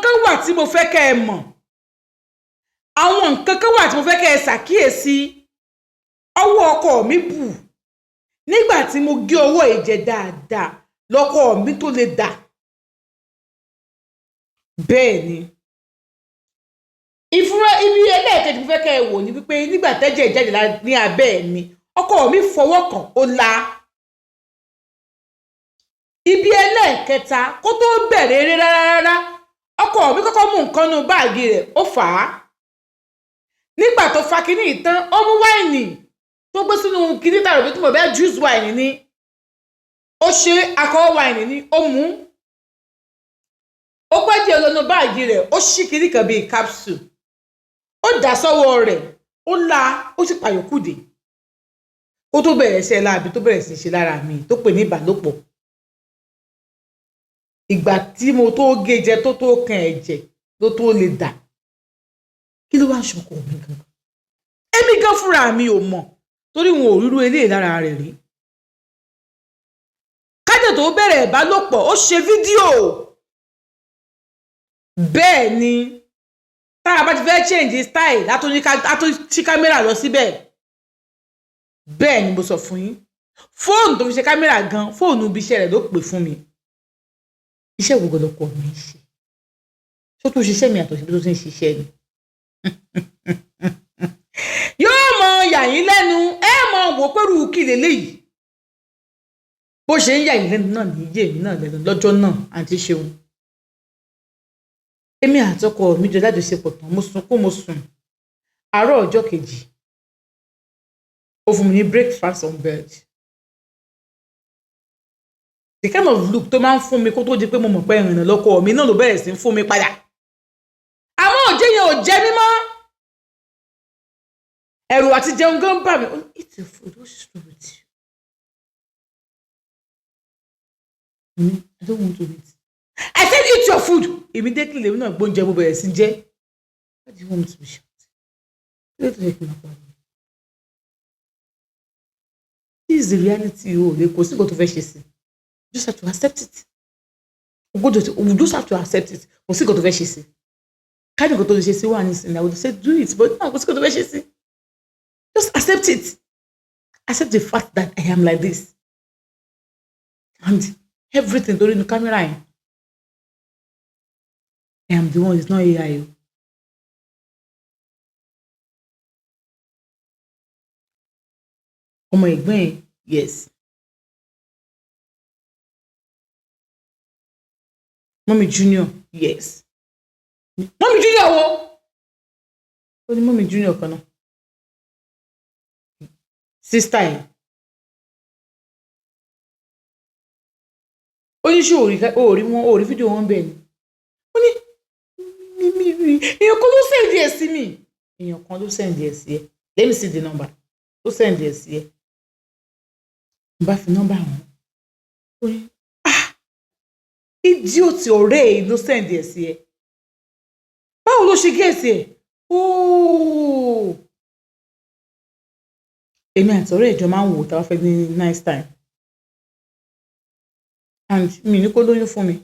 nǹkan kan wà tí mo fẹ́ kẹ́ ẹ mọ̀. Àwọn nǹkan kan wà tí mo fẹ́ kẹ́ ẹ ṣàkíyèsí. Ọwọ́ ọkọ mi bù. Nígbà tí mo gé owó ìjẹ dáadáa, lọ́kọ mi tó lè dà. Bẹ́ẹ̀ ni. Ìfúnra ibi ẹlẹ́ẹ̀kejì mo fẹ́ kẹ́ ẹ wò ní wípé nígbà tẹ́jẹ̀ jáde ní abẹ́ mi, ọkọ mi fọwọ́ kàn ó la. Ibi ẹlẹ́ẹ̀kẹta kó tó bẹ̀rẹ̀ eré rárá, ọkọ mi kọ́kọ́ mú nǹkan nínú báàgì rẹ̀ ó fà á. Nígbà tó fa kíní ìtàn, ó mú wáìnì tó gbé sínú kíní tààrà bí tí mo bẹ́ juice wáìnì ni. Ó ṣe alcohol wáìnì ni ó mú. Ó pẹ́ díẹ̀ lọ́nà báàgì rẹ̀ ó ṣí kíní kan bíi capsule. Ó dà sọ́wọ́ rẹ̀ ó la ó sì pàyòkù dé. Ó tó bẹ̀rẹ̀ ṣe láàbí tó bẹ̀rẹ̀ sí ṣe lára mi tó pè ní ìbálòpọ̀. Ìgbà tí mo tó gé jẹ tó kan ẹ̀jẹ̀ ló tó lè dà. Kí ló wá ṣọkọ mi gangan? Èmi gan fúnra mi ò mọ̀ torí wọn ò ríru eléyìí lára rẹ̀ rí. Kájọ tó bẹ̀rẹ̀ ìbálòpọ̀ ó ṣe fídíò. Bẹ́ẹ̀ ni tá a bá ti fẹ́ change style látó tí kámẹ́rà lọ síbẹ̀. Bẹ́ẹ̀ ni mo sọ fún yín. Fóònù tó fi ṣe kámẹ́rà gan, fóònù ibi iṣẹ́ rẹ̀ ló pè fún mi. Iṣẹ́ wo gan lọkọ mi ń ṣe? Ṣó tó ṣiṣẹ́ mi àtọ̀ síbi tó ti ń ṣiṣẹ́ ni? Yóò mọ yà yín lẹ́nu, ẹ mọ wò pẹ̀lú kí leléyìí. Bó ṣe ń yà yín lẹ́nu náà ní yé mi náà lẹ́nu lọ́jọ́ náà àǹtí Ṣeun. Èmi àtọkọ mi jọ lájọṣepọ̀ tán, mo sunkún mo sùn. Àárọ̀ ọjọ́ kejì, ó fún mi ní breakfast on bed. The kind of look tó máa ń fún mi kó tó di pé mo mọ̀ pé ìrìnà lọ́kọ mi náà ló bẹ̀rẹ̀ sí ń fún mi padà. Àmọ́ òjé yẹn ò jẹ mí mọ́. Ẹ̀rù àti jẹun gan bà mí. Eat your food, what's wrong with you? I don't want to eat. I said eat your food. Immediately lèmi náà gbóúnjẹ mo bẹ̀rẹ̀ sí jẹ. Why do you want me to be short? This is the reality o. Kò sí nǹkan tó fẹ́ ṣe sí. You just have to accept it. We just have to accept it. Kò sí nǹkan tó fẹ́ ṣe sí. Káàdì nǹkan tó lè ṣe sí wà nísìnyí. I would say do it, but no, kò sí nǹkan tó fẹ́ ṣe sí. Just accept it. Accept the fact that I am like this. And everything during the camera, I am the one, it's not AI. Ọmọ ẹ̀gbọ́n ẹ̀, yes. Mommy Junior, yes. Mommy Junior wo? Ó ní Mommy Junior kan náà. Sister ẹ̀. Ó ní ṣé o rí fídíò wọn bẹ́ẹ̀ ni. Ó ní èèyàn kan ló send ẹ̀ sí mi. Èèyàn kan ló send ẹ̀ sí ẹ. Let me see the number. Ó send ẹ̀ sí ẹ. Mo bá fi nọ́mbà wọn. Ó ní idiot ọ̀rẹ́ ẹ̀ ló send ẹ̀ sí ẹ. Báwo ló ṣe gẹ̀ẹ́sì ẹ̀? Èmi àti ọ̀rẹ́ ìjọ máa ń wò tá a fẹ́ ní nice time. And mi ní kó lóyún fún mi.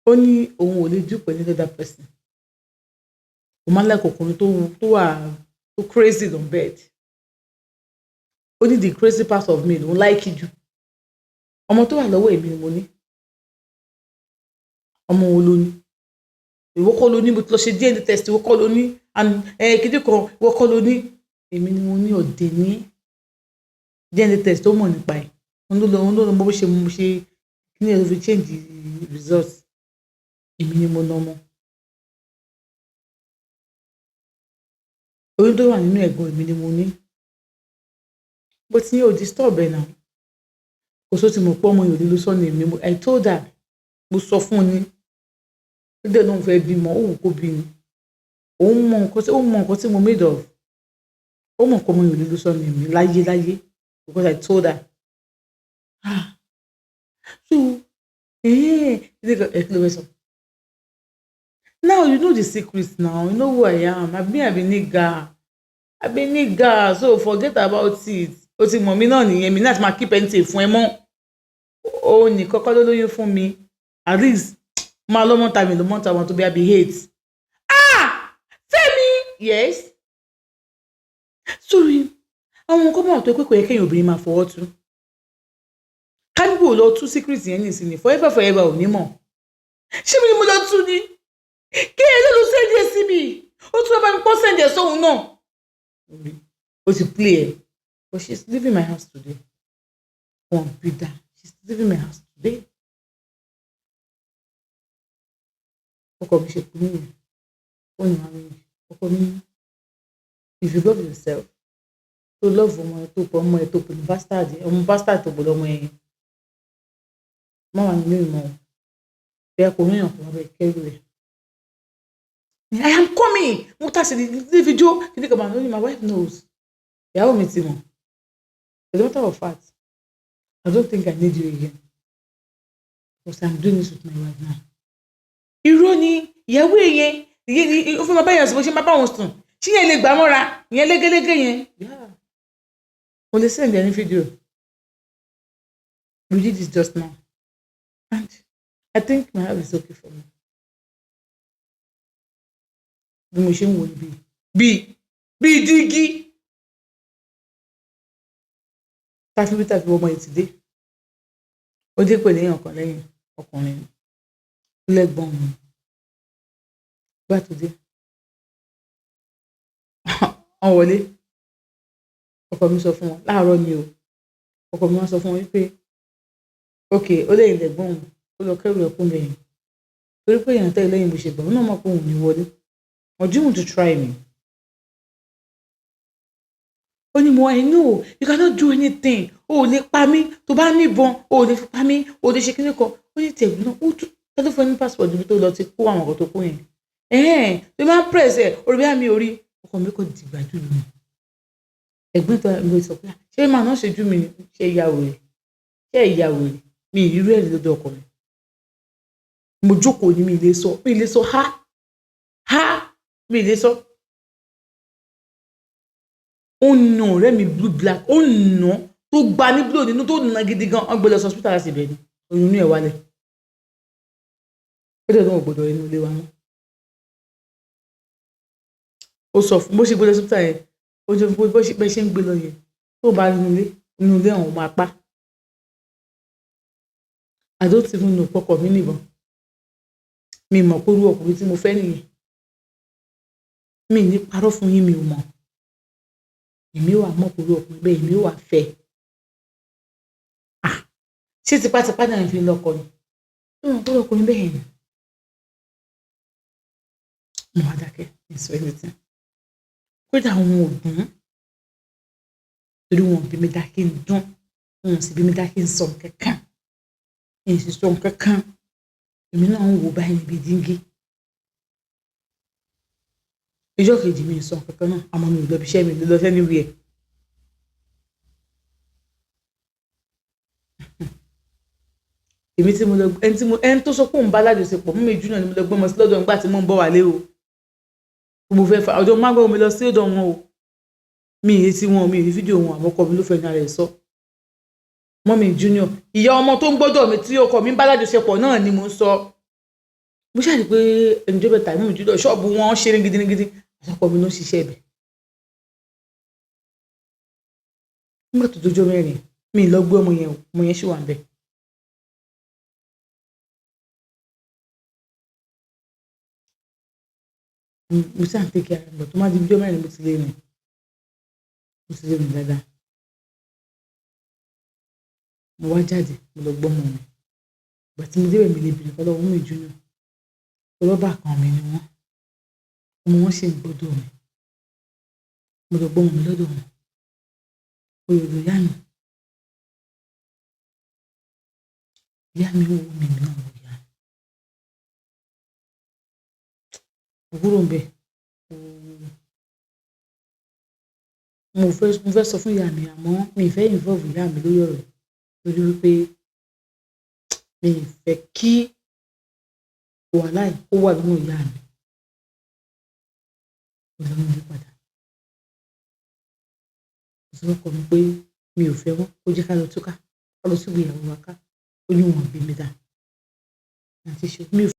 Ó ní òun ò lè dúpẹ́ ní other person. Ó máa ń like ọkùnrin tó wà tó crazy on bed. Ó ní the crazy part of me ló ń like jù. Ọmọ tó wà lọ́wọ́ èmi ni mo ní. Ọmọ wo ló ní? Ìwọ kọ́ ló ní, mo ti lọ ṣe DNA test, ìwọ kọ́ ló ní, and kíndé kan ìwọ kọ́ ló ní. Èmi ni mo ní ọ̀dẹ̀ ní DNA test tó mọ̀ nípa ẹ̀. Òun ló lọ bó ṣe kí ni ẹ̀ ló fi change the results. Èmi ni mo ná ọmọ. Oyún tó wà nínú ẹ̀gbọ́n èmi ni mo ní. Bó ti ní ò disturb ẹ̀ náà. Kò só ti mọ̀ pé ọmọ yòó ló sọ́nà èmi. I told her, mo sọ fún un ní. Ó dẹ̀ lóun fẹ́ bímọ, ó wù kó bí mi. Òun mọ nǹkan tí mo made of. Ó mọ̀ pé ọmọ yòó ló sọ́nà èmi láyé. Because I told her. So, now you know the secrets now. You know who I am. I've been nigga. So forget about it. Ó ti mọ̀ mí náà nìyẹn. Mi náà ti máa keep anything fún ẹ mọ́. Ó ní kọ́kọ́ ló lóyún fún mi. At least máa lọ́mọ ta mi lọ́mọ ta wọn tó bí abi hate. Fẹ́mi yes sórí àwọn nǹkan mọ̀ tó pé kò yẹ kéèyàn obìnrin máa fọwọ́ tú kánígbò lọ tú secret yẹn nìsín ni forever ò ní mọ̀ ṣé mi ni mo lọ tú ni kí ẹ ló sẹ́ndì ẹ̀ sí mi ó tún bá mi pọ́ sẹ́ndì ẹ̀ sóhun náà ó ti play ẹ̀ but she's leaving my house today wọn bí dá she's leaving my house today ọkọ mi ṣe kú nìyẹn ó ní àwọn èèyàn ọkọ mi if you love yourself to love ọmọ ẹ tó pè ní bastard ọmọ bastard tó gbọ́dọ̀ ọmọ ẹ̀yìn má wà nílé ìmọ̀ bẹ́ẹ̀ kò ní ìyàn fún ọbẹ̀ kẹ́rù rẹ̀ I am coming mo tà sí ní fídíò kìíní kan máa ní my wife knows ìyàwó mi ti mọ̀ as a matter of fact I don't think I need you again because I'm doing this with my wife now. Irọ́ ni ìyàwó yẹn ó fẹ́ máa bá yẹn sọ bó ṣe máa bá wọn sùn ṣí yẹn lè gbà mọ́ra ìyẹn légélégé yẹn mo lè send any video we did this just now and I think my house is okay for me bí mo ṣe ń wò ní bíi dígí tàbí ọmọ yìí ti dé ó dé pẹ̀lú èèyàn kan lẹ́yìn ọkùnrin lẹ́gbọ̀n mi bá tó dé wọ́n wọlé ọkọ mi sọ fún wọn láàárọ̀ ni o ọkọ mi wọ́n sọ fún wọn wípé ok ó lẹ́yìn lẹ́gbọ̀n òun ó lọ kẹ́rù ẹ̀kún lẹ́yìn torí pé èèyàn tẹ́lẹ̀ lẹ́yìn bó ṣe gbà ó náà mọ̀ pé òun ní wọlé or do you want to try me? Ó ní mo I know you cannot do anything o ò lè pa mí tó bá níbọn o ò lè fi pa mí o ò lè ṣe kíní kan ó ní tẹ̀gbọ́n náà ó tún tẹ́lẹ̀ fún ẹni passport níbi tó lọ ti kó àwọn ọ̀gọ́ tó kó yẹn tó máa ń press ẹ̀ orí bí àmì orí ọkọ mi kò dìgbà jù mí ẹ̀gbọ́n tó ń sọ pé ṣé màá náà ṣe jú mi ṣe ìyàwó rẹ̀ mi ìrírú ẹ̀ lọ́dọ̀ ọkọ mi mo jókòó ní mi lè sọ ha mi lè sọ ó nà ọ̀rẹ́ mi blue black ó nà tó gba ní blue nínú tó nà gidi gan ọgbẹ́ lọ sí hospital láti bẹ̀rẹ̀ oyún inú ẹ̀ wálẹ̀ ó dẹ̀ tó wọ́n gbọ́dọ̀ inú ilé wa mọ́ ó sọ fún bó ṣe gbé lọ sí hospital yẹn ó jẹ́ bó ṣe ń gbé lọ yẹn tó bá inú ilé àwọn ọmọ apá I don't even know pọkọ mi nìbọn mi mọ̀ pé irú ọkùnrin tí mo fẹ́ nìyẹn mi ní parọ́ fún yín mi ò mọ̀ èmi wà mọ̀ pé irú ọkùnrin bẹ́ẹ̀ èmi wà fẹ́ ṣé tipátipá náà fi lọ́kọ ni mi mọ̀ pé irú ọkùnrin bẹ́ẹ̀ ni mo wá dákẹ́ ní sọ anything kódà àwọn òdùn torí wọn bí mi dákẹ́ ń dún wọn sì bí mi dákẹ́ ń sọ kankan èyí sì sọ kankan èmi náà ń wò báyìí níbi díngí ìjọ kejì mi sọ kankan náà àmọ́ mi ò lọ bí iṣẹ́ mi lọ sẹ́ni wí ẹ̀ èmi tí mo lọ ẹni tó sọ pé òun bá lájọṣepọ̀ mú mi júnà ni mo lọ gbọ́mọ sí lọ́dọ̀ nígbà tí mò ń bọ̀ wálé o mo fẹ́ fa ọjọ́ mágbọ́ mi lọ sí ọ̀dọ̀ wọn o mi ì tí wọn mi ì rí fídíò wọn àmọ́ ọkọ mi ló fẹ́ ní ara ẹ̀ sọ mọ́mì junior ìyá ọmọ tó ń gbọ́dọ̀ mi tí ọkọ mi bá lájọṣepọ̀ náà ni mo ń sọ mo ṣàrí pé ẹnìjọ́ bẹ̀ta mọ́mì junior ṣọ́ọ̀bù wọn ṣeré gidigidi ọkọ mi ló ń ṣiṣẹ́ ibẹ̀ nígbà tó dójọ́ mẹ́rin mi ì lọ gbé ọmọ yẹn ṣì wà ń bẹ̀. mo ṣáà ń tẹ́kẹ̀ ara bọ̀ tó má di ọjọ́ mẹ́rin mo ti lé mi dáadáa mo wá jáde mo lọ gbọ́mọ mi ìgbà tí mo débẹ̀ mi lè bèrè kọ́ lọ́wọ́ mi junior rọ́bà kan mi ni wọ́n ọmọ wọn ṣe ń gbọ́dọ̀ mi mo lọ gbọ́mọ mi lọ́dọ̀ wọn oyè ìyá mi wò mí náà wò ìyá òwúrò ń bẹ mo fẹ́ sọ fún ìyá mi àmọ́ mi ì fẹ́ involve ìyá mi lórí ọ̀rọ̀ torí wípé mi ì fẹ́ kí wàhálà yìí kó wà nínú ìyá mi mo lọ nílé padà mo sọ fọkọ mi pé mi ò fẹ́ wọn ó jẹ́ ká lọ túká ká lọ síbi ìyàwó wa ká ó ní wọn bí mi dá àti ṣe mi ò